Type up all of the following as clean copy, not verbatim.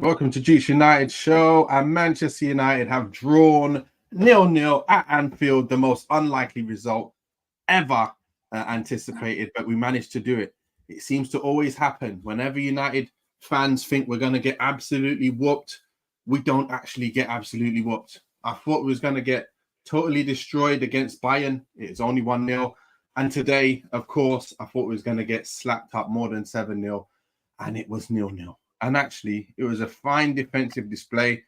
Welcome to Juice United show. And Manchester United have drawn 0-0 at Anfield, the most unlikely result ever anticipated, but we managed to do it. It seems to always happen. Whenever United fans think we're going to get absolutely whooped, we don't actually get absolutely whooped. I thought we was going to get totally destroyed against Bayern. It's only 1-0. And today, of course, I thought we was going to get slapped up more than 7-0, and it was 0-0. And actually, it was a fine defensive display.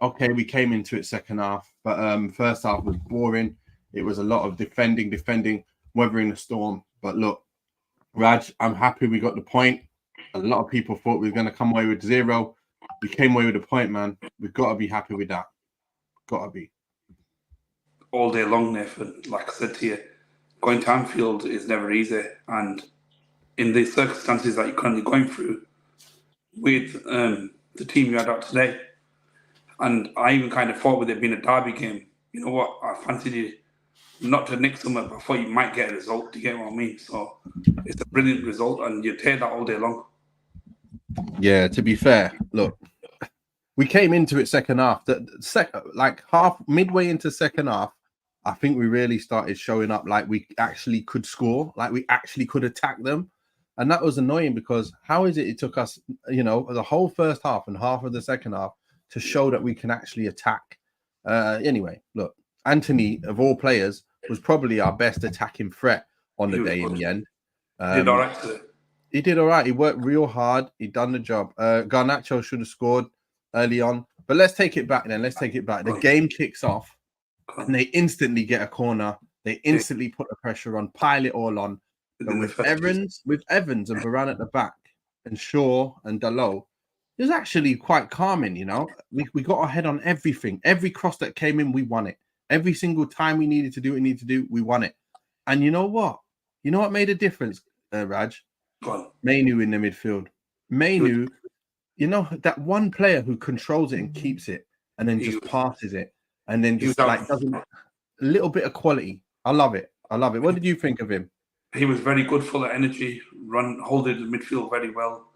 Okay, we came into it second half, but first half was boring. It was a lot of defending, weathering the storm. But look, Raj, I'm happy we got the point. A lot of people thought we were going to come away with 0. We came away with a point, man. We've got to be happy with that. Got to be. All day long, Nathan. Like I said to you, going to Anfield is never easy. And in the circumstances that you're currently going through, with the team you had out today, and I even kind of thought with it being a derby game, you know what, I fancied you not to nick something, but I thought you might get a result. Do you get what I mean? So it's a brilliant result, and you take that all day long. Yeah, to be fair, look, we came into it second half. Midway into second half, I think we really started showing up like we actually could score, like we actually could attack them. And that was annoying because how is it took us, the whole first half and half of the second half to show that we can actually attack? Anyway, look, Antony, of all players, was probably our best attacking threat on the day in the end. He did all right today. He did all right. He worked real hard. He done the job. Garnacho should have scored early on. But let's take it back then. The game kicks off and they instantly get a corner. They instantly put the pressure on, pile it all on. But with Evans and Varane at the back and Shaw and Dalot, it was actually quite calming, We got our head on everything. Every cross that came in, we won it. Every single time we needed to do, we won it. And you know what? You know what made a difference, Raj? Mainu in the midfield. Mainu, that one player who controls it and keeps it and then just passes it and then just doesn't a little bit of quality. I love it. What did you think of him? He was very good, full of energy, holding the midfield very well.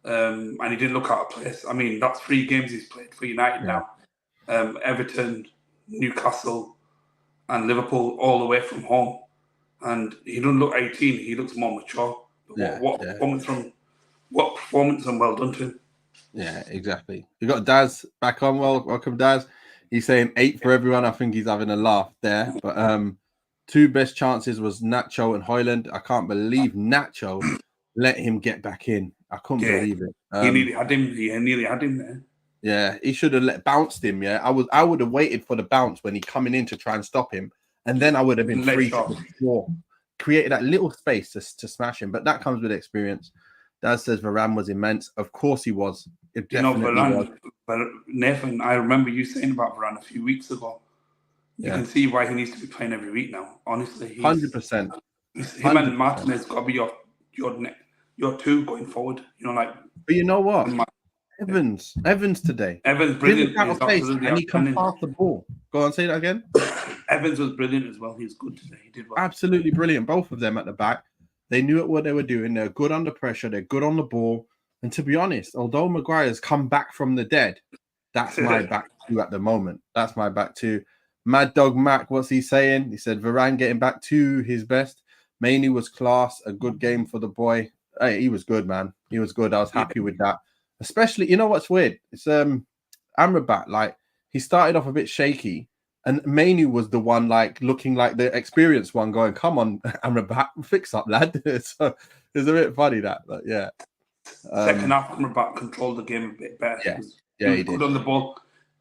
And he didn't look out of place. I mean, that's 3 games he's played for United now. Everton, Newcastle, and Liverpool all away from home. And he doesn't look 18. He looks more mature. What performance and well done to him. Yeah, exactly. You got Daz back on. Welcome, Daz. He's saying 8 for everyone. I think he's having a laugh there. But 2 best chances was Nacho and Højlund. I can't believe Nacho let him get back in. I couldn't believe it. He nearly had him there. Yeah, he should have bounced him. Yeah, I would have waited for the bounce when he coming in to try and stop him, and then I would have been free to score. Created that little space to smash him, but that comes with experience. Daz says Varane was immense. Of course he was. It definitely was. But Nathan, I remember you saying about Varane a few weeks ago. You can see why he needs to be playing every week now. Honestly, 100%. Him and Martinez got to be your 2 going forward. But you know what? Evans today. Evans brilliant. And he can pass the ball. Go on, say that again. Evans was brilliant as well. He was good today. He did well. Absolutely brilliant. Both of them at the back. They knew what they were doing. They're good under pressure. They're good on the ball. And to be honest, although Maguire's come back from the dead, that's my back 2 at the moment. That's my back 2. Mad Dog Mac, what's he saying? He said Varane getting back to his best. Mainu was class. A good game for the boy. Hey, he was good, man. He was good. I was happy with that. Especially, you know what's weird? It's Amrabat. Like, he started off a bit shaky, and Mainu was the one looking like the experienced one, going, "Come on, Amrabat, fix up, lad." So it's a bit funny that, but yeah. Second half, Amrabat controlled the game a bit better. He was good on the ball.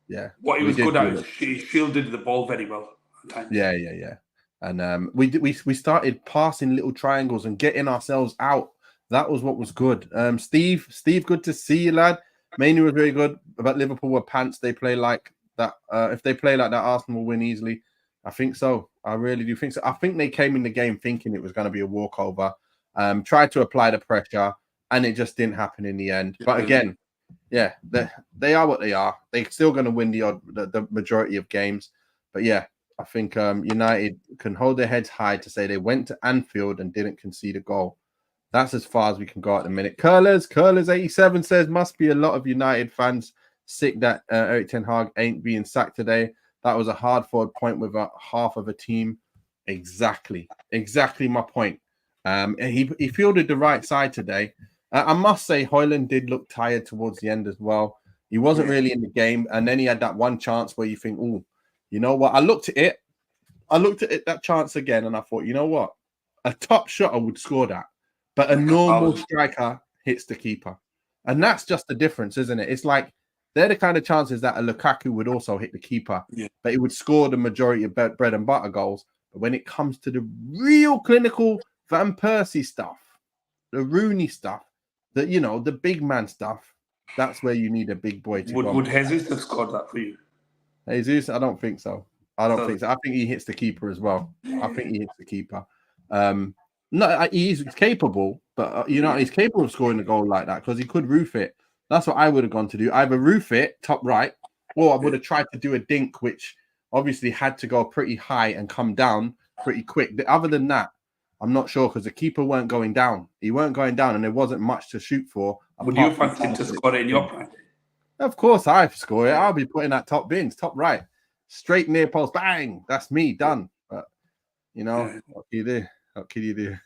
Yeah, what he was good at is he shielded the ball very well at times. Yeah. And we started passing little triangles and getting ourselves out. That was what was good. Steve, good to see you, lad. Mainu was very good. But Liverpool were pants. They play like that. If they play like that, Arsenal will win easily. I think so. I really do think so. I think they came in the game thinking it was going to be a walkover. Tried to apply the pressure, and it just didn't happen in the end. But again, yeah, they are what they are. They're still going to win the majority of games. But yeah, I think United can hold their heads high to say they went to Anfield and didn't concede a goal. That's as far as we can go at the minute. Curlers 87 says, must be a lot of United fans sick that Eric Ten Hag ain't being sacked today. That was a hard-fought point with a half of a team. Exactly my point. He fielded the right side today. I must say, Højlund did look tired towards the end as well. He wasn't really in the game, and then he had that one chance where you think, oh, you know what? I looked at it, that chance again, and I thought, you know what? A top shotter would score that, but a normal striker hits the keeper. And that's just the difference, isn't it? It's like they're the kind of chances that a Lukaku would also hit the keeper, but he would score the majority of bread and butter goals. But when it comes to the real clinical Van Persie stuff, the Rooney stuff, the big man stuff, that's where you need a big boy to go. Would Jesus have scored that for you? Jesus, I don't think so. I think so. I think he hits the keeper as well. I think he hits the keeper. No, he's capable, but he's capable of scoring a goal like that because he could roof it. That's what I would have gone to do. Either roof it top right, or I would have tried to do a dink, which obviously had to go pretty high and come down pretty quick. Other than that, I'm not sure because the keeper weren't going down. He weren't going down, and there wasn't much to shoot for. Would you fancy to score it in your prime? Of course, I score it. I'll be putting that top bins, top right, straight near post, bang. That's me done. But what can you do? What can you do?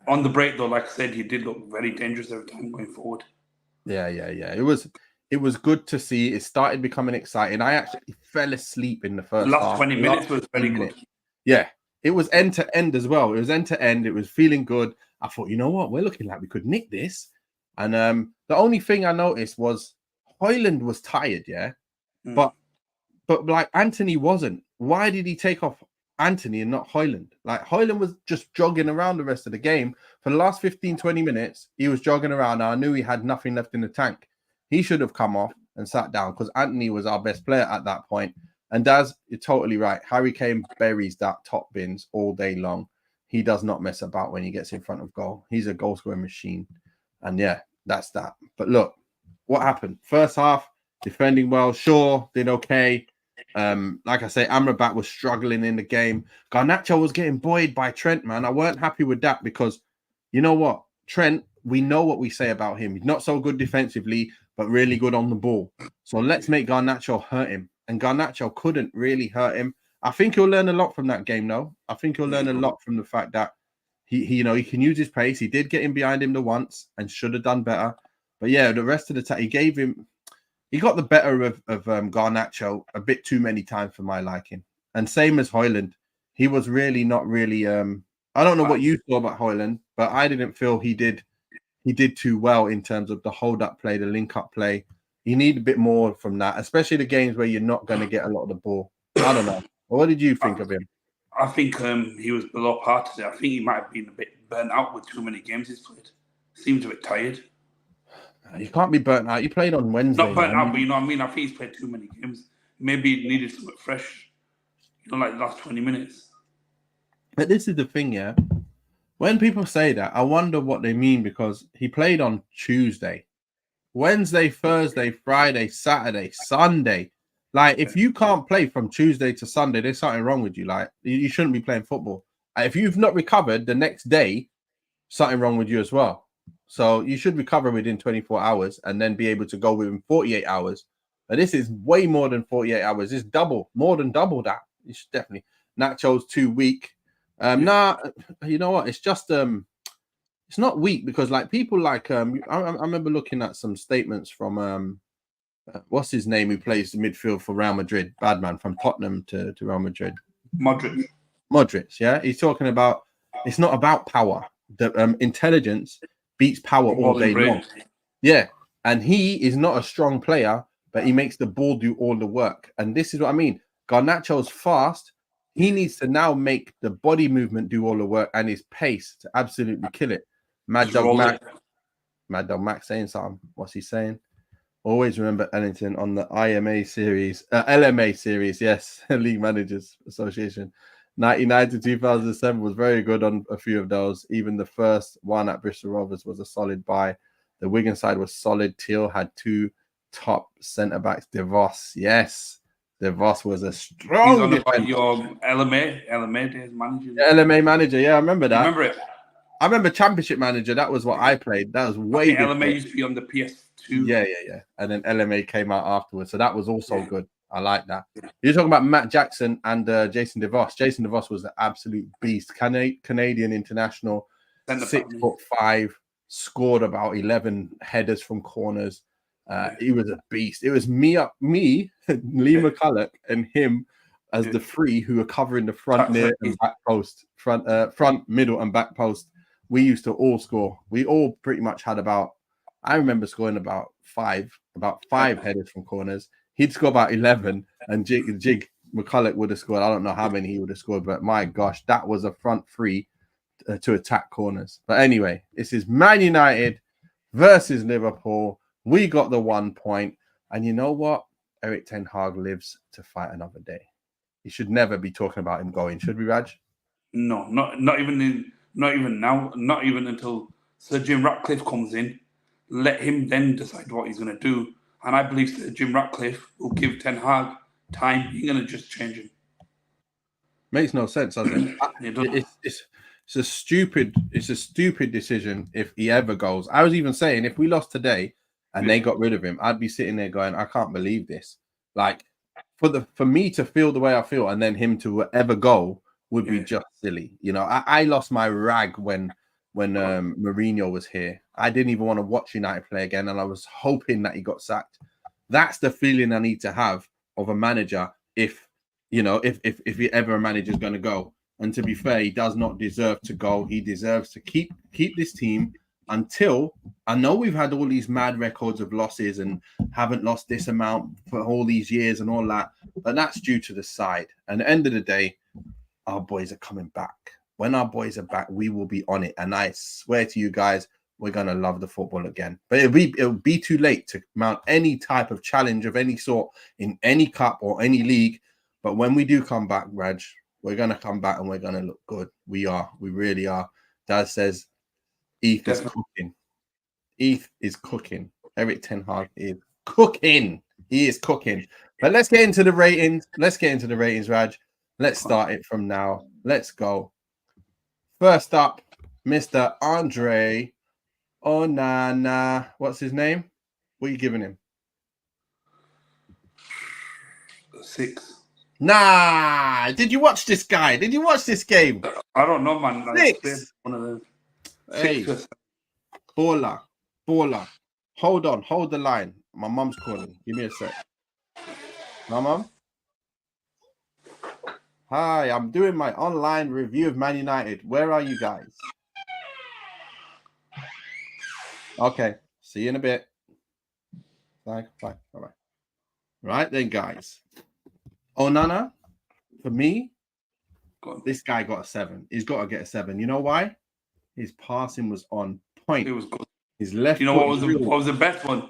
on the break though, like I said, he did look very dangerous every time going forward. Yeah. It was good to see. It started becoming exciting. I actually fell asleep in the first last half. 20 minutes was very good. Yeah, it was end to end as well. It was end to end. It was feeling good. I thought, you know what? We're looking like we could nick this. And the only thing I noticed was Højlund was tired, but like Antony wasn't. Why did he take off Antony and not Højlund? Like Højlund was just jogging around the rest of the game. For the last 15-20 minutes, he was jogging around. I knew he had nothing left in the tank. He should have come off and sat down because Antony was our best player at that point. And Daz, you're totally right. Harry Kane buries that top bins all day long. He does not mess about when he gets in front of goal. He's a goal scoring machine. And yeah, that's that. But look, what happened? First half, defending well. Shaw did okay. Like I say, Amrabat was struggling in the game. Garnacho was getting buoyed by Trent, man. I weren't happy with that because you know what? Trent, we know what we say about him. He's not so good defensively, but really good on the ball. So let's make Garnacho hurt him. And Garnacho couldn't really hurt him. I think he'll learn a lot from that game, though. I think he'll learn a lot from the fact that he can use his pace. He did get in behind him the once and should have done better. But yeah, the rest of the time, he got the better of Garnacho a bit too many times for my liking. And same as Højlund. He was really not really I don't know what you thought about Højlund, but I didn't feel he did too well in terms of the hold-up play, the link-up play. You need a bit more from that, especially the games where you're not going to get a lot of the ball. I don't know. What did you think of him? I think he was below par today. I think he might have been a bit burnt out with too many games he's played. Seems a bit tired. You can't be burnt out. You played on Wednesday. Not burnt out, but you know what I mean? I think he's played too many games. Maybe he needed something fresh. Like the last 20 minutes. But this is the thing, yeah. When people say that, I wonder what they mean because he played on Tuesday, Wednesday, Thursday, Friday, Saturday, Sunday. Like, if you can't play from Tuesday to Sunday, there's something wrong with you. Like, you shouldn't be playing football. If you've not recovered the next day, something wrong with you as well. So you should recover within 24 hours and then be able to go within 48 hours. But this is way more than 48 hours. It's more than double that. You should definitely. Nacho's too weak. Nah, you know what? It's just it's not weak because like people like I remember looking at some statements from what's his name who plays the midfield for Real Madrid, bad man from Tottenham to Real Madrid. Modric, yeah. He's talking about it's not about power. The intelligence beats power all day long. Yeah, and he is not a strong player, but he makes the ball do all the work. And this is what I mean. Garnacho's fast. He needs to now make the body movement do all the work and his pace to absolutely kill it. Mad Dog Max saying something. What's he saying? Always remember Ellington on the LMA series. Yes, League Managers Association. 99 to 2007 was very good on a few of those. Even the first one at Bristol Rovers was a solid buy. The Wigan side was solid. Teal had two top centre-backs. DeVos, yes. DeVos was a strong. He's on about your LMA manager. LMA manager, yeah, I remember that. Remember it? I remember Championship Manager. That was what I played. That was way before. LMA used to be on the PS2. Yeah. And then LMA came out afterwards. So that was also good. I like that. You're talking about Matt Jackson and Jason DeVos. Jason DeVos was the absolute beast. Canadian international, 6'5", scored about 11 headers from corners. He was a beast. It was me, Lee McCulloch, and him as the three who were covering the front, near, and back post, front, middle, and back post. We used to all score. We all pretty much had I remember scoring about five headers from corners. He'd score about 11, and Jig McCulloch would have scored. I don't know how many he would have scored, but my gosh, that was a front three to attack corners. But anyway, this is Man United versus Liverpool. We got the 1 point, and you know what? Erik ten Hag lives to fight another day. You should never be talking about him going, should we, Raj? No, not even now, not even until Sir Jim Ratcliffe comes in. Let him then decide what he's going to do. And I believe Sir Jim Ratcliffe will give Ten Hag time. He's going to just change him. Makes no sense, does it? It's a stupid decision if he ever goes. I was even saying if we lost today and they got rid of him, I'd be sitting there going, I can't believe this. Like for me to feel the way I feel and then him to ever go would be just silly. You know, I lost my rag when Mourinho was here. I didn't even want to watch United play again, and I was hoping that he got sacked. That's the feeling I need to have of a manager if ever a manager is going to go. And to be fair, he does not deserve to go. He deserves to keep this team until, I know we've had all these mad records of losses and haven't lost this amount for all these years and all that, but that's due to the side. And at the end of the day, our boys are coming back. When our boys are back, we will be on it. And I swear to you guys, we're going to love the football again. But it'll be too late to mount any type of challenge of any sort in any cup or any league. But when we do come back, Raj, we're going to come back and we're going to look good. We are. We really are. Dad says, Eth is cooking. Eth is cooking. Erik ten Hag is cooking. He is cooking. But let's get into the ratings. Raj. Let's start it from now. Let's go. First up, Mr. Andre Onana. What's his name? What are you giving him? 6. Nah. Did you watch this guy? Did you watch this game? I don't know, man. 6. One of them. Hey, baller. Hold on. Hold the line. My mum's calling. Give me a sec. My mum? Hi, I'm doing my online review of Man United. Where are you guys? Okay, see you in a bit. Bye. All right. Right then, guys. Onana, for me, this guy got a 7. He's got to get a 7. You know why? His passing was on point. It was good. His left. You know what was the best one?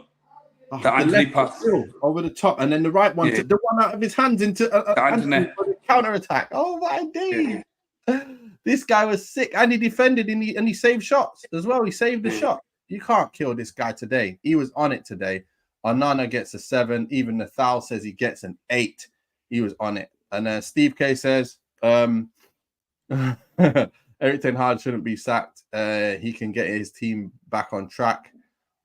The Antony pass over the top, and then the right one, the one out of his hands into Antony for the counter attack. Oh my days! Yeah. This guy was sick, and he defended and he saved shots as well. He saved the shot. You can't kill this guy today. He was on it today. Onana gets a 7. Even Nathal says he gets an 8. He was on it. And Steve K says, Erik ten Hag shouldn't be sacked. He can get his team back on track.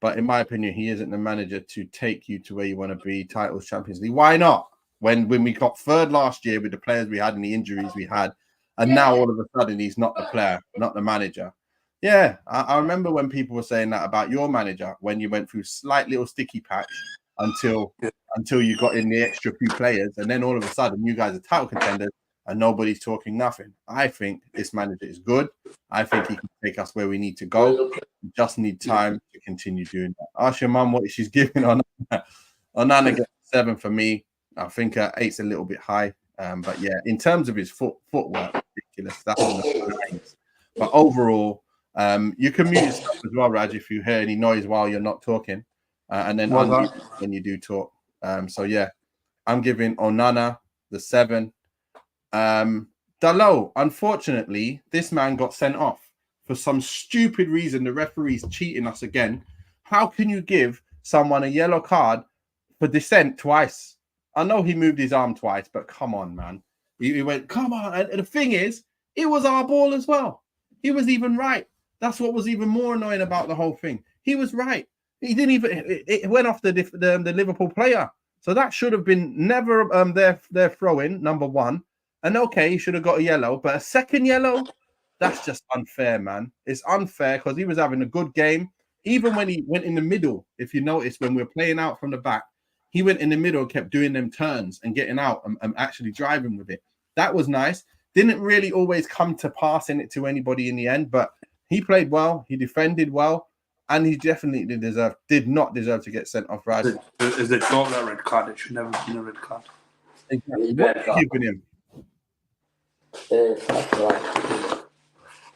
But in my opinion, he isn't the manager to take you to where you want to be, titles, Champions League. Why not? When we got third last year with the players we had and the injuries we had, and now all of a sudden he's not the player, not the manager. Yeah, I remember when people were saying that about your manager when you went through slight little sticky patch until you got in the extra few players, and then all of a sudden you guys are title contenders and nobody's talking nothing. I think this manager is good. I think he can take us where we need to go. We just need time to continue doing that. Ask your mum what she's giving on Onana gets 7 for me. I think 8's a little bit high. But yeah, in terms of his footwork, ridiculous. That's one of the things. But overall, you can mute yourself as well, Raj, if you hear any noise while you're not talking. And then unmute when you do talk. So yeah, I'm giving Onana the 7. Dalot, unfortunately, this man got sent off for some stupid reason. The referee's cheating us again. How can you give someone a yellow card for dissent twice? I know he moved his arm twice, but come on, man. He went, come on. And the thing is, it was our ball as well. He was even right. That's what was even more annoying about the whole thing. He was right. He didn't even. It went off the Liverpool player, so that should have been never their throw in number one. And okay, he should have got a yellow, but a second yellow, that's just unfair, man. It's unfair because he was having a good game. Even when he went in the middle, if you notice, when we were playing out from the back, he went in the middle, kept doing them turns and getting out and actually driving with it. That was nice. Didn't really always come to passing it to anybody in the end, but he played well. He defended well, and he definitely did not deserve to get sent off. Right? Is it got that red card? It should never have been a red card. Exactly. What are you giving him?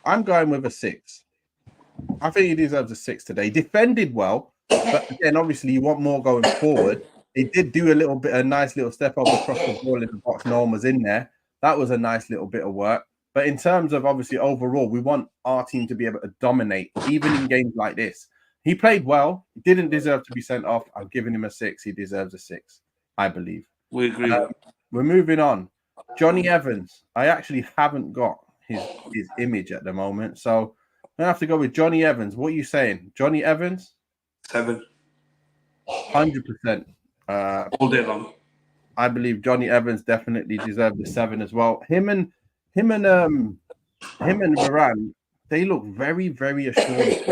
I'm going with a 6. I think he deserves a 6 today. He defended well, but again, obviously, you want more going forward. He did do a nice little step up across the ball in the box. No one was in there. That was a nice little bit of work. But in terms of obviously overall, we want our team to be able to dominate, even in games like this. He played well. He didn't deserve to be sent off. I'm giving him a 6. He deserves a 6, I believe. We agree. We're moving on. Johnny Evans. I actually haven't got his image at the moment, so I have to go with Johnny Evans. What are you saying, Johnny Evans? 7. 100%. All day long. I believe Johnny Evans definitely deserved the 7 as well. Him and Varane, they look very, very assured.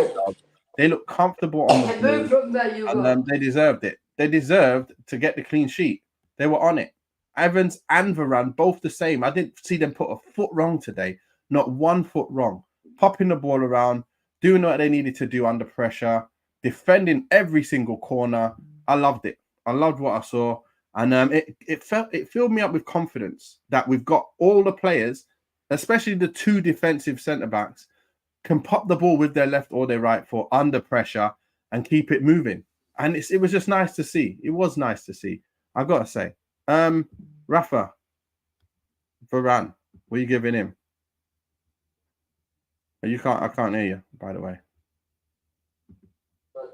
They look comfortable on the ball, and they deserved it. They deserved to get the clean sheet. They were on it. Evans and Varane, both the same. I didn't see them put a foot wrong today. Not one foot wrong. Popping the ball around, doing what they needed to do under pressure, defending every single corner. I loved it. I loved what I saw. And it filled me up with confidence that we've got all the players, especially the 2 defensive centre-backs, can pop the ball with their left or their right foot under pressure and keep it moving. And it was just nice to see. It was nice to see. I've got to say. Rafa, Varane, what are you giving him? I can't hear you, by the way.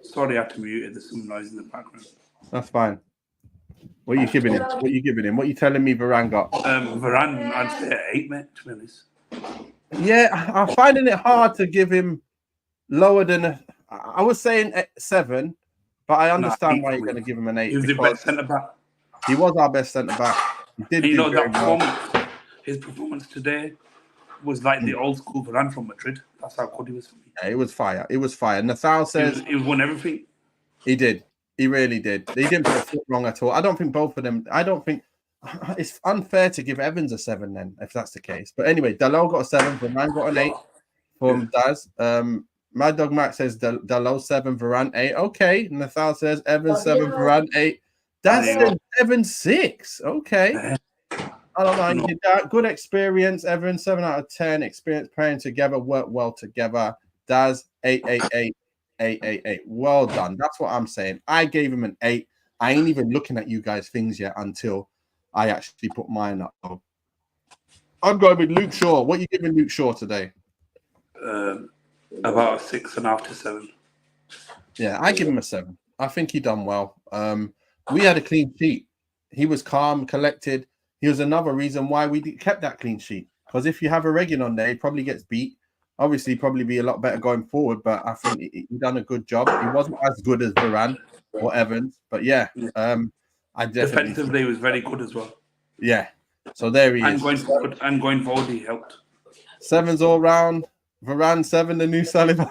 Sorry, I had to mute it. There's some noise in the background. That's fine. What are you giving him? What are you giving him? What are you telling me Varane got? Varane, I'd say 8, mate, to be honest. Yeah, I'm finding it hard to give him lower than I was saying 7, but I understand why you're going to give him an 8. He was the best centre-back. He was our best centre-back. He did do very well. His performance today was like the old school Varane from Madrid. That's how good he was for me. Yeah, it was fire. It was fire. Nathal says he won everything. He did. He really did. He didn't put a foot wrong at all. I don't think both of them. I don't think it's unfair to give Evans a 7 then, if that's the case. But anyway, Dalot got a 7. Varane got an 8 from Daz. Mad Dog Max says Dalot 7, Varane 8. Okay. Nathal says Evans 7, Varane 8. Daz said Evans 6. Okay. I don't know. He did that. Good experience. Evans 7 out of 10. Experience playing together. Work well together. Daz 8, 8, 8. 8, 8, 8. Well done. That's what I'm saying. I gave him an 8. I ain't even looking at you guys' things yet until I actually put mine up. I'm going with Luke Shaw. What are you giving Luke Shaw today? About a 6.5 to 7. Yeah, I give him a 7. I think he done well. We had a clean sheet. He was calm, collected. He was another reason why we kept that clean sheet. Because if you have a Regan on there, he probably gets beat. Obviously, probably be a lot better going forward, but I think he done a good job. He wasn't as good as Varane or Evans, but yeah, I definitely defensively he was very good as well. Yeah, so there he is. And going forward, he helped. 7s all round. Varane 7, the new Sullivan.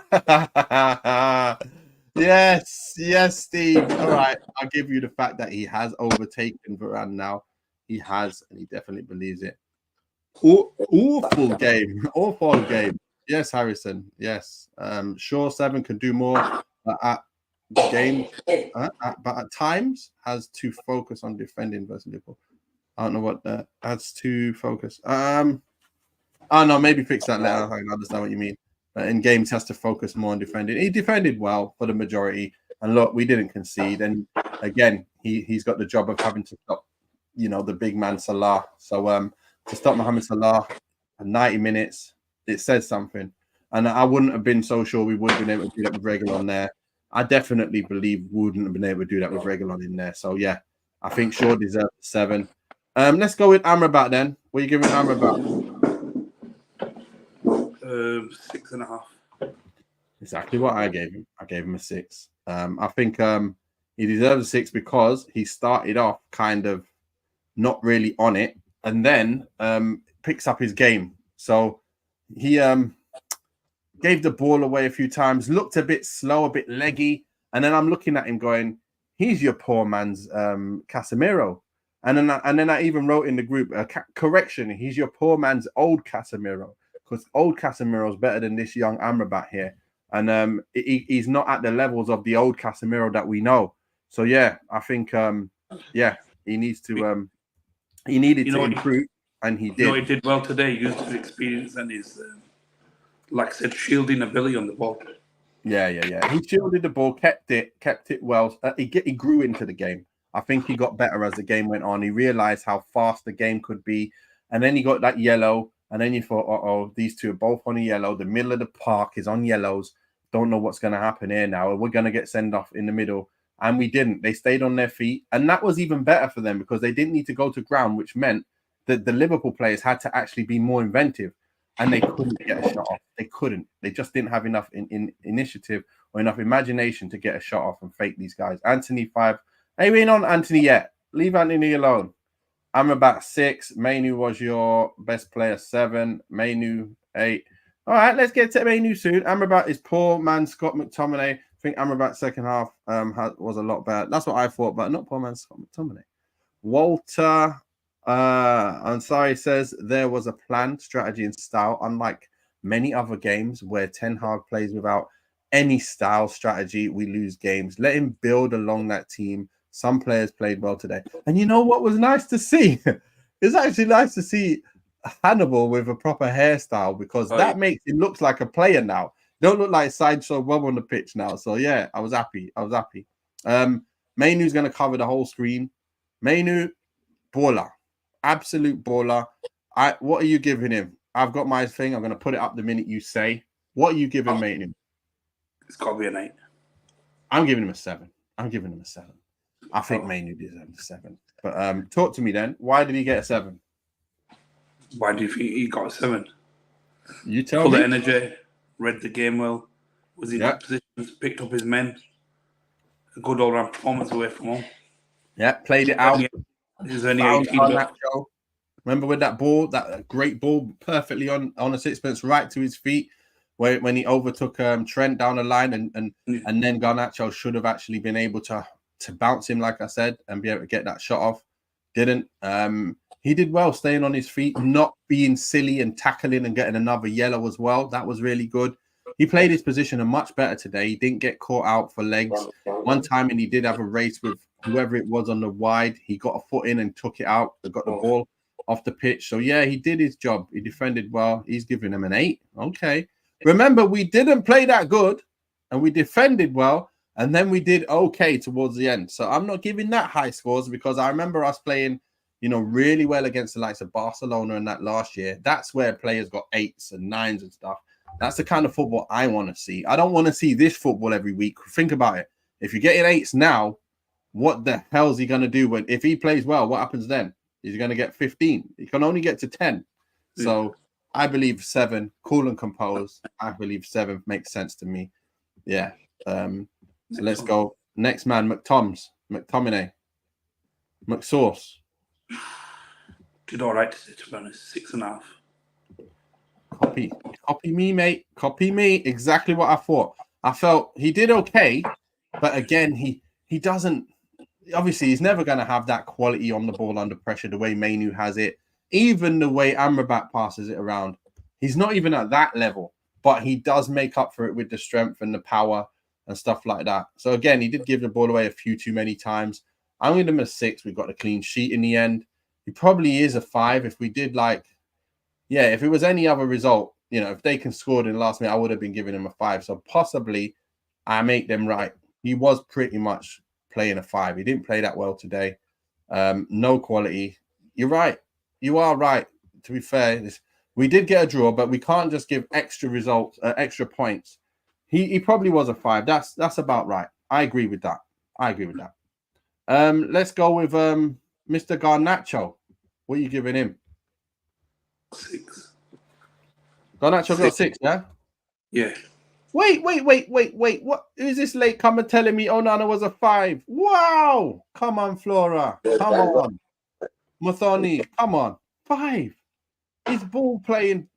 yes, Steve. All right, I'll give you the fact that he has overtaken Varane now. He has, and he definitely believes it. Awful game. Yes, Harrison. Yes. Sure, 7 can do more at games, but at times has to focus on defending versus Liverpool. I don't know what that adds to focus. Oh no, maybe fix that later. I understand what you mean. In games, has to focus more on defending. He defended well for the majority, and look, we didn't concede. And again, he's got the job of having to stop, the big man Salah. So to stop Mohamed Salah at 90 minutes. It says something, and I wouldn't have been so sure we would have been able to do that with Reguilon there. I definitely believe we wouldn't have been able to do that with Reguilon in there. So yeah, I think Shaw deserves 7. Let's go with Amrabat then. What are you giving Amrabat? 6.5. Exactly what I gave him. I gave him a 6. I think he deserves a 6 because he started off kind of not really on it, and then picks up his game. So he gave the ball away a few times, looked a bit slow, a bit leggy, and then I'm looking at him going, he's your poor man's Casemiro. And then I even wrote in the group, correction, he's your poor man's old Casemiro, because old Casemiro is better than this young Amrabat here. And he's not at the levels of the old Casemiro that we know. So, yeah, I think, he needs to, he needed to improve, and he did. You know, he did well today, used his experience and his, like I said, shielding ability on the ball. Yeah. He shielded the ball, kept it well. He grew into the game. I think he got better as the game went on. He realized how fast the game could be. And then he got that yellow. And then you thought, these two are both on a yellow. The middle of the park is on yellows. Don't know what's going to happen here now. We're going to get sent off in the middle. And we didn't. They stayed on their feet. And that was even better for them because they didn't need to go to ground, which meant that the Liverpool players had to actually be more inventive. And they couldn't get a shot off. They couldn't. They just didn't have enough in initiative or enough imagination to get a shot off and fake these guys. Antony 5. Hey, we ain't on Antony yet. Leave Antony alone. I'm about 6. Mainu was your best player 7. Mainu 8. All right, let's get to Mainu soon. Amrabat is poor man Scott McTominay. I think Amrabat's second half was a lot better. That's what I thought, but not poor man Scott McTominay. Walter Ansari says there was a plan, strategy, and style, unlike many other games where Ten Hag plays without any style, strategy. We lose games. Let him build along that team. Some players played well today. And you know what was nice to see? It's actually nice to see Hannibal with a proper hairstyle because that makes him look like a player now. Don't look like Sideshow Bob on the pitch now. So, yeah, I was happy. Mainu's going to cover the whole screen. Mainu, baller. Absolute baller. What are you giving him? I've got my thing. I'm going to put it up the minute you say. What are you giving Mainu? It's got to be an 8. I'm giving him a 7. I think Mainu deserves a 7. But talk to me then. Why did he get a 7? Why do you think he got a 7? You tell me. Full of energy, read the game well, was in good positions, picked up his men. A good all-round performance away from home. Yeah, played it out. He's only 18. Remember with that ball, that great ball, perfectly on a sixpence, right to his feet, when he overtook Trent down the line, and then Garnacho should have actually been able to bounce him, like I said, and be able to get that shot off. Didn't. He did well staying on his feet, not being silly and tackling and getting another yellow as well. That was really good. He played his position much better today. He didn't get caught out for legs. One time, and he did have a race with whoever it was on the wide. He got a foot in and took it out. They got the ball off the pitch. So, yeah, he did his job. He defended well. He's giving him an 8. Okay. Remember, we didn't play that good, and we defended well, and then we did okay towards the end. So I'm not giving that high scores because I remember us playing, really well against the likes of Barcelona in that last year. That's where players got 8s and 9s and stuff. That's the kind of football I want to see. I don't want to see this football every week. Think about it. If you're getting 8s now, what the hell is he going to do if he plays well? What happens then? He's going to get 15. He can only get to 10. So I believe 7, cool and composed. I believe 7 makes sense to me. Yeah. So let's go. Next man, McTominay. McSauce. Did all right to be honest. 6.5. Copy me, mate. Copy me. Exactly what I thought. I felt he did okay, but again, he doesn't. Obviously, he's never going to have that quality on the ball under pressure the way Mainu has it. Even the way Amrabat passes it around, he's not even at that level. But he does make up for it with the strength and the power and stuff like that. So again, he did give the ball away a few too many times. I'm giving him a 6. We got a clean sheet in the end. He probably is a 5. If we did if it was any other result, if they can score in the last minute, I would have been giving him a 5. So possibly I make them right. He was pretty much playing a 5. He didn't play that well today. No quality. You're right. You are right. To be fair, we did get a draw, but we can't just give extra results, extra points. He probably was a 5. That's about right. I agree with that. Let's go with Mr. Garnacho. What are you giving him? 6. Garnacho got 6, yeah? Yeah. Wait. What is this late comer telling me Onana was a 5? Wow. Come on, Flora. Come on. Muthoni. Come on. 5. His ball playing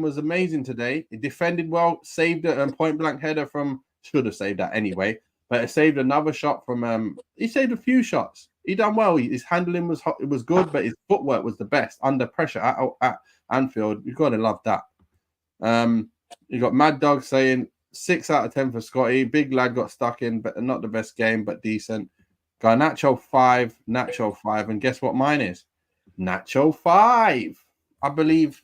was amazing today. He defended well, saved a point blank header from, should have saved that anyway, but it saved another shot from he saved a few shots. He done well. His handling was good, but his footwork was the best under pressure at Anfield. You've got to love that. You got Mad Dog saying 6 out of 10 for Scotty. Big lad got stuck in, but not the best game, but decent. Got Nacho 5, Nacho 5, and guess what mine is? Nacho 5. I believe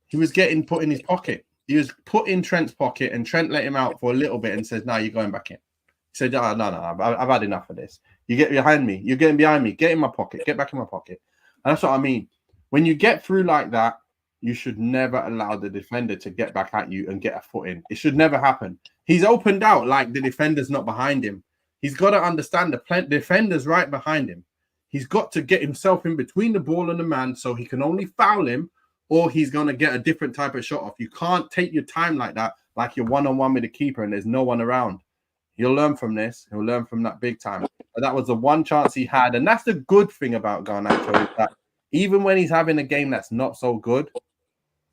he was getting put in his pocket. He was put in Trent's pocket, and Trent let him out for a little bit and says, "No, you're going back in." He said, "Oh, no, I've had enough of this. You get behind me. You're getting behind me. Get in my pocket. Get back in my pocket." And that's what I mean. When you get through like that, you should never allow the defender to get back at you and get a foot in. It should never happen. He's opened out like the defender's not behind him. He's got to understand the defender's right behind him. He's got to get himself in between the ball and the man so he can only foul him, or he's going to get a different type of shot off. You can't take your time like that, like you're one-on-one with the keeper and there's no one around. He'll learn from this. He'll learn from that big time. But that was the one chance he had. And that's the good thing about Garnacho, is that even when he's having a game that's not so good,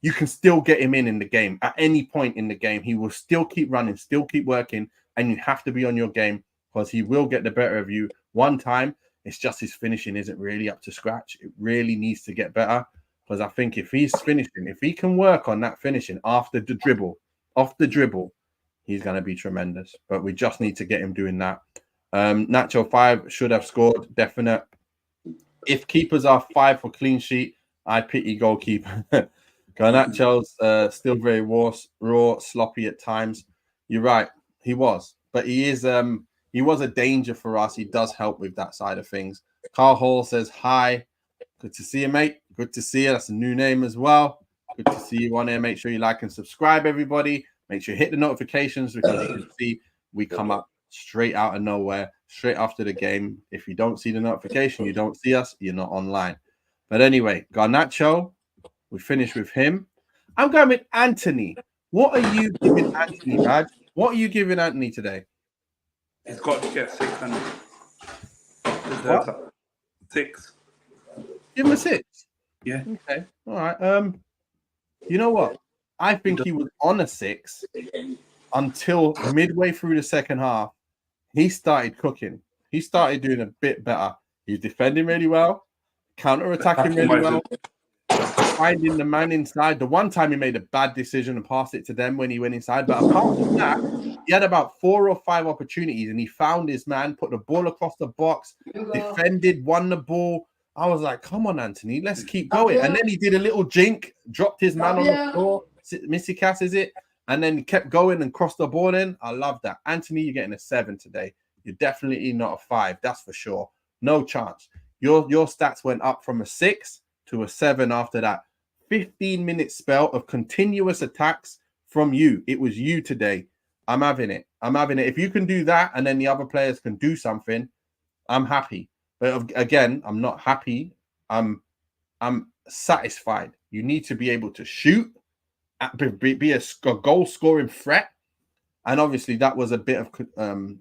you can still get him in the game. At any point in the game, he will still keep running, still keep working, and you have to be on your game because he will get the better of you one time. It's just his finishing isn't really up to scratch. It really needs to get better because I think if he's finishing, if he can work on that finishing after the dribble, off the dribble, he's going to be tremendous. But we just need to get him doing that. Nacho 5 should have scored, definite. If keepers are 5 for clean sheet, I pity goalkeeper. Garnacho's still very raw, sloppy at times. You're right, he was. But he is he was a danger for us. He does help with that side of things. Carl Hall says, hi. Good to see you, mate. Good to see you. That's a new name as well. Good to see you on there. Make sure you like and subscribe, everybody. Make sure you hit the notifications because you can see we come up straight out of nowhere, straight after the game. If you don't see the notification, you don't see us, you're not online. But anyway, Garnacho, we finished with him. I'm going with Antony. What are you giving Antony, Raj? What are you giving Antony today? He's got to get 6 and What? 6. Give him a 6. Yeah. Okay. All right. You know what? I think he was on a 6 until midway through the second half. He started cooking. He started doing a bit better. He's defending really well, counter-attacking really well, finding the man inside. The one time he made a bad decision and passed it to them when he went inside. But apart from that, he had about 4 or 5 opportunities and he found his man, put the ball across the box, defended, won the ball. I was like, come on, Antony, let's keep going. And then he did a little jink, dropped his man on the floor. Missy Cass, is it? And then he kept going and crossed the ball in. I love that. Antony, you're getting a 7 today. You're definitely not a 5. That's for sure. No chance. Your stats went up from a 6 to a 7 after that 15-minute spell of continuous attacks from you. It was you today. I'm having it. I'm having it. If you can do that and then the other players can do something, I'm happy. But again, I'm not happy. I'm satisfied. You need to be able to shoot, be a goal-scoring threat. And obviously that was a bit of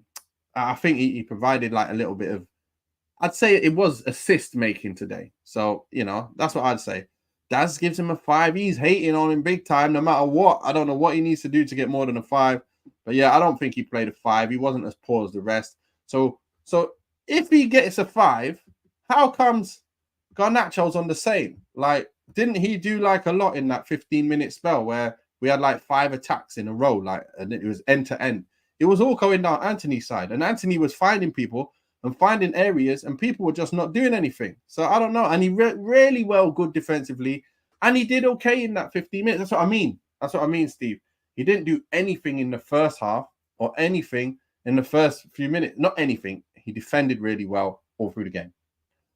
I think he provided like a little bit of, I'd say it was assist making today. So, you know, that's what I'd say. Daz gives him a 5. He's hating on him big time, no matter what. I don't know what he needs to do to get more than a 5. But yeah, I don't think he played a 5. He wasn't as poor as the rest. So if he gets a 5, how comes Garnacho's on the same? Like, didn't he do like a lot in that 15-minute spell where we had like 5 attacks in a row, like, and it was end to end? It was all going down Antony's side, and Antony was finding people and finding areas, and people were just not doing anything. So I don't know. And he really well good defensively, and he did okay in that 15 minutes. That's what I mean. That's what I mean, Steve. He didn't do anything in the first half or anything in the first few minutes. Not anything. He defended really well all through the game.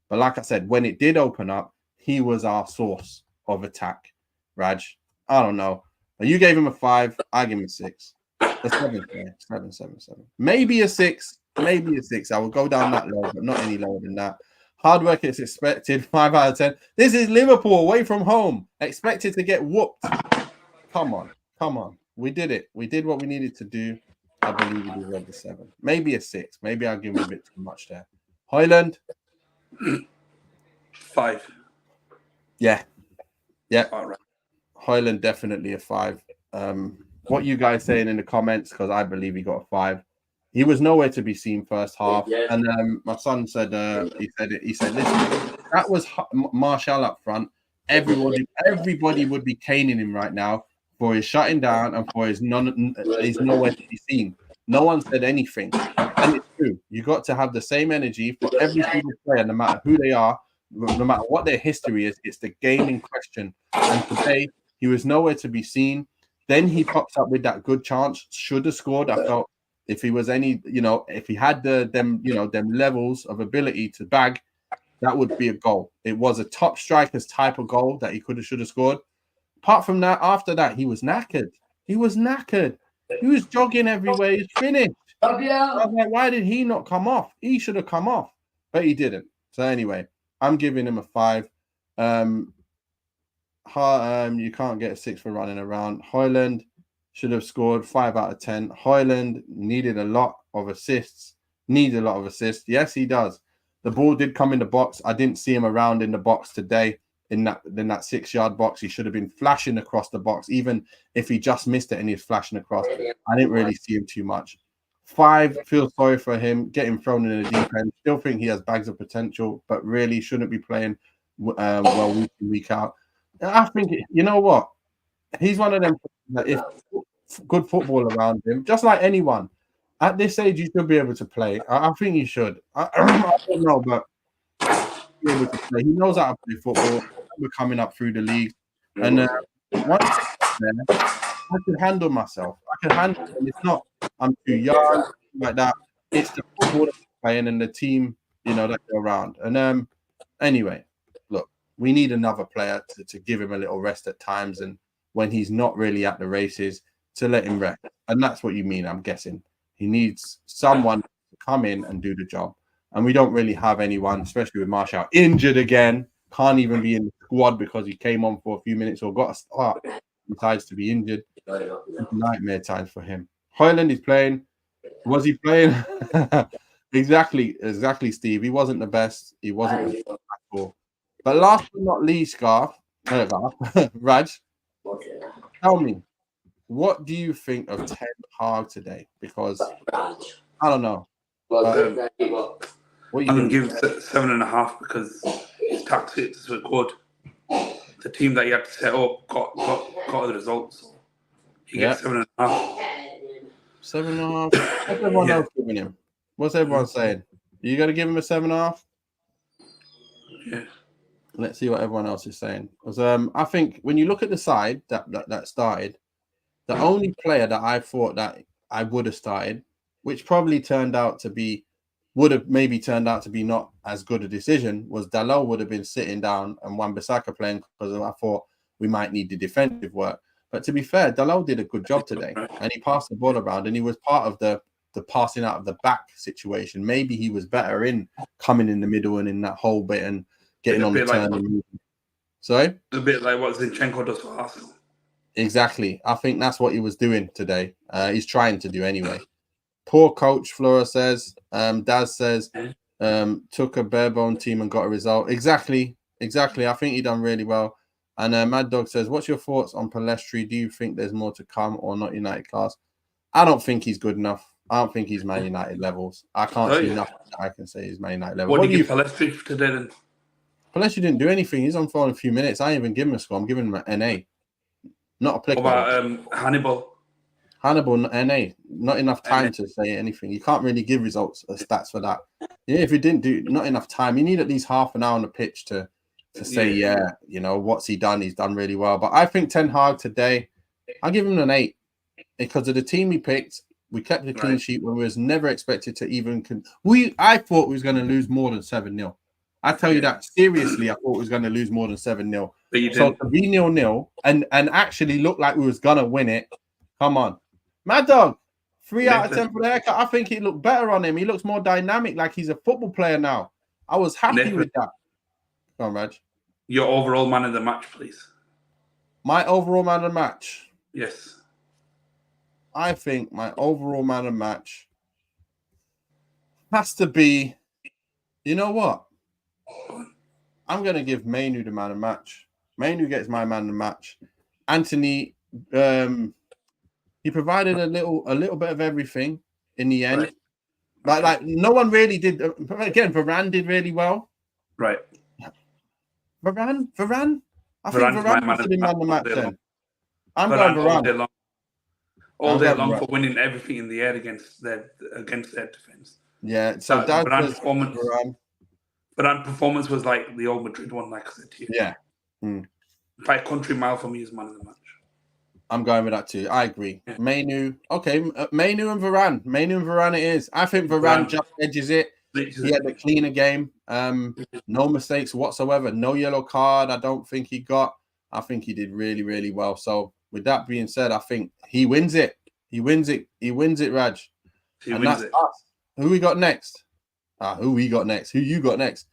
But like I said, when it did open up, he was our source of attack. Raj, I don't know. But you gave him a 5. I give him a 6. A 7. 7. Maybe a 6. Maybe a 6. I will go down that low, but not any lower than that. Hard work is expected. 5 out of 10. This is Liverpool away from home. Expected to get whooped. Come on. We did it. We did what we needed to do. I believe we deserve the 7. Maybe a 6. Maybe I'll give him a bit too much there. Hoyland? 5. Yeah. All right. Hoyland definitely a 5. What you guys saying in the comments? Because I believe he got a 5. He was nowhere to be seen first half. And my son said, he said, listen, that was Martial up front. Everybody would be caning him right now for his shutting down and for his nowhere to be seen. No one said anything. And it's true. You got to have the same energy for every single player, no matter who they are, no matter what their history is. It's the game in question. And today, he was nowhere to be seen. Then he pops up with that good chance. Should have scored. I felt if he was any, if he had them levels of ability to bag, that would be a goal. It was a top striker's type of goal that he should have scored. Apart from that, after that, he was knackered. He was jogging everywhere. He's finished. I was like, why did he not come off? He should have come off, but he didn't. So anyway, I'm giving him a 5. You can't get a 6 for running around. Hoyland should have scored 5 out of 10. Hoyland needed a lot of assists. Yes, he does. The ball did come in the box. I didn't see him around in the box today. In that 6-yard box, he should have been flashing across the box. Even if he just missed it and he's flashing across, I didn't really see him too much. 5, feel sorry for him. Get him thrown in the deep end. Still think he has bags of potential, but really shouldn't be playing well week in, week out. I think, you know what? He's one of them that if good football around him, just like anyone, at this age, you should be able to play. I think he should. I don't know, but be able to play. He knows how to play football. We're coming up through the league. And once there, I can handle myself. I can handle it. It's not, I'm too young, like that. It's the football that we're playing and the team, that go around. And anyway, look, we need another player to give him a little rest at times. And when he's not really at the races, to let him rest. And that's what you mean, I'm guessing. He needs someone to come in and do the job. And we don't really have anyone, especially with Martial injured again. Can't even be in the squad because he came on for a few minutes or got a start. He decides to be injured. Nightmare times for him. Hoyland is playing. Was he playing? Exactly, Steve. He wasn't the best. He wasn't the best at all. But last but not least, Raj, tell me, what do you think of Ten Hag today? Because I don't know. I'm going to give him 7.5 because his tactics were good. The team that he had to set up got the results. So he gets 7.5. 7.5. What's everyone else giving him? What's everyone saying? You got to give him a 7.5? Yeah. Let's see what everyone else is saying. Because I think when you look at the side that started, the only player that I thought that I would have started, which probably would have maybe turned out to be not as good a decision, was Dalot would have been sitting down and Wan-Bissaka playing because I thought we might need the defensive work. But to be fair, Dalot did a good job today and he passed the ball around and he was part of the passing out of the back situation. Maybe he was better in coming in the middle and in that whole bit and getting on the turn. Sorry? A bit like what Zinchenko does for Arsenal. Exactly. I think that's what he was doing today. He's trying to do anyway. Poor coach, Flora says. Daz says, took a bare-bone team and got a result. Exactly. I think he done really well. And Mad Dog says, what's your thoughts on Palestri? Do you think there's more to come or not United class? I don't think he's good enough. I don't think he's Man United levels. I can't see nothing that I can say he's Man United levels. What do you give Palestri today then? Palestri didn't do anything. He's on for a few minutes. I didn't even give him a score. I'm giving him an NA. Not applicable. What about Hannibal? Hannibal, NA. Not enough time to say anything. You can't really give results, stats for that. Yeah, if you didn't do not enough time, you need at least half an hour on the pitch to say, what's he done? He's done really well. But I think Ten Hag today, I'll give him an 8 because of the team he picked. We kept the clean sheet when we was never expected to even. I thought we was going to lose more than 7-0. I tell you that seriously. I thought we was going to lose more than 7-0. So to be 0-0 and actually look like we was going to win it. Come on, Mad Dog. 3 out of 10 for the haircut. I think it looked better on him. He looks more dynamic, like he's a football player now. I was happy with that. Come on, Raj. Your overall man of the match, please. My overall man of the match. Yes. I think my overall man of match has to be, you know what? I'm going to give Mainu the man of match. Mainu gets my man of match. Antony, he provided a little bit of everything in the end. Right. Like no one really did. Again, Varane did really well. Right. Varane. I think Varane's my Varane must have been man of the match then. I'm Varane going Varane. All day long for winning everything in the air against their defense. Yeah. So that Varane performance was like the old Madrid one, like I said to you. Yeah. By a country mile for me is man of the match. I'm going with that too. I agree. Yeah. Mainu. Okay, Mainu and Varane. Mainu and Varane it is. I think Varane just edges it. He had a cleaner game. No mistakes whatsoever. No yellow card. I don't think he got. I think he did really, really well. So with that being said, I think he wins it. He wins it. He wins it, Raj. And that's us. Who we got next? Who we got next? Who you got next?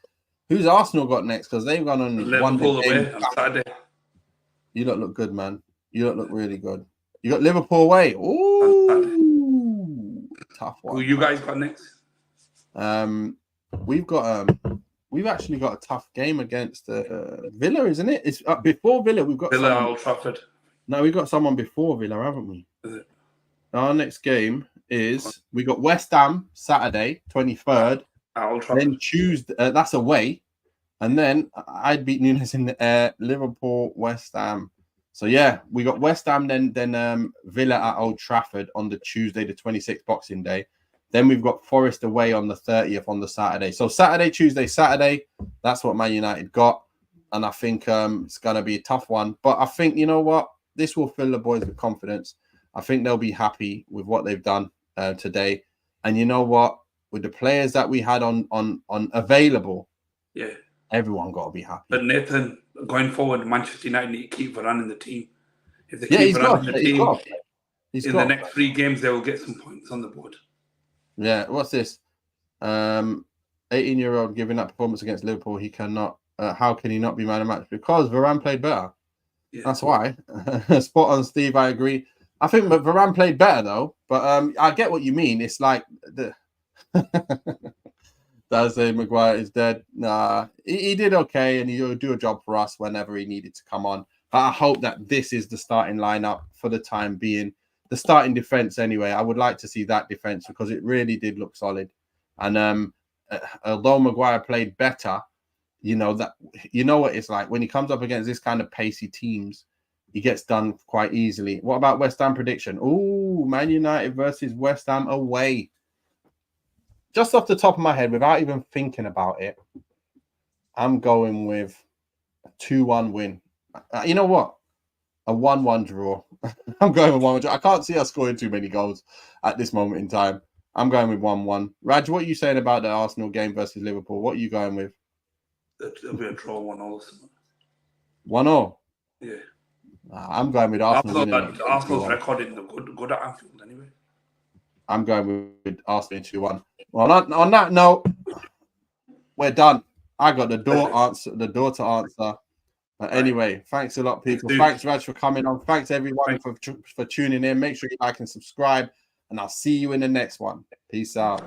Who's Arsenal got next? Because they've gone on Liverpool away on Saturday. You look good, man. You look really good. You got Liverpool away. Ooh, tough one. Who you guys got next? We've actually got a tough game against Villa, isn't it? It's before Villa. We've got Villa Old Trafford. No, we've got someone before Villa, haven't we? Is it? Our next game is we got West Ham Saturday, 23rd. Old Trafford. Then Tuesday, that's away, and then I'd beat Nunes in the air. Liverpool, West Ham. So yeah, we got West Ham, then Villa at Old Trafford on the Tuesday, the 26th Boxing Day. Then we've got Forest away on the 30th on the Saturday. So Saturday, Tuesday, Saturday. That's what Man United got, and I think it's gonna be a tough one. But I think you know what, this will fill the boys with confidence. I think they'll be happy with what they've done today, and you know what, with the players that we had on available, yeah, everyone got to be happy. But Nathan, going forward, Manchester United need to keep Varane in the team. If they keep Varane in the team, in the next 3 games, they will get some points on the board. Yeah, what's this? 18-year-old giving that performance against Liverpool. He cannot. How can he not be man of the match? Because Varane played better. Yeah. That's why. Spot on, Steve. I agree. I think Varane played better though. But I get what you mean. It's like the. Does say Maguire is dead? Nah, he did okay, and he'll do a job for us whenever he needed to come on. But I hope that this is the starting lineup for the time being. The starting defense, anyway. I would like to see that defense because it really did look solid. And although Maguire played better, you know what it's like when he comes up against this kind of pacey teams. He gets done quite easily. What about West Ham prediction? Ooh, Man United versus West Ham away. Just off the top of my head, without even thinking about it, I'm going with a 2-1 win. You know what? A 1-1 draw. I'm going with 1-1 draw. I can't see us scoring too many goals at this moment in time. I'm going with 1-1. Raj, what are you saying about the Arsenal game versus Liverpool? What are you going with? It'll be a draw 1-0. 1-0? Yeah. I'm going with Arsenal. Arsenal's record is good at Anfield anyway. I'm going with Arsenal 2-1. Well, on that note, we're done. I got the door to answer. Anyway, thanks a lot, people. Thanks, Raj, for coming on. Thanks, everyone, for tuning in. Make sure you like and subscribe, and I'll see you in the next one. Peace out.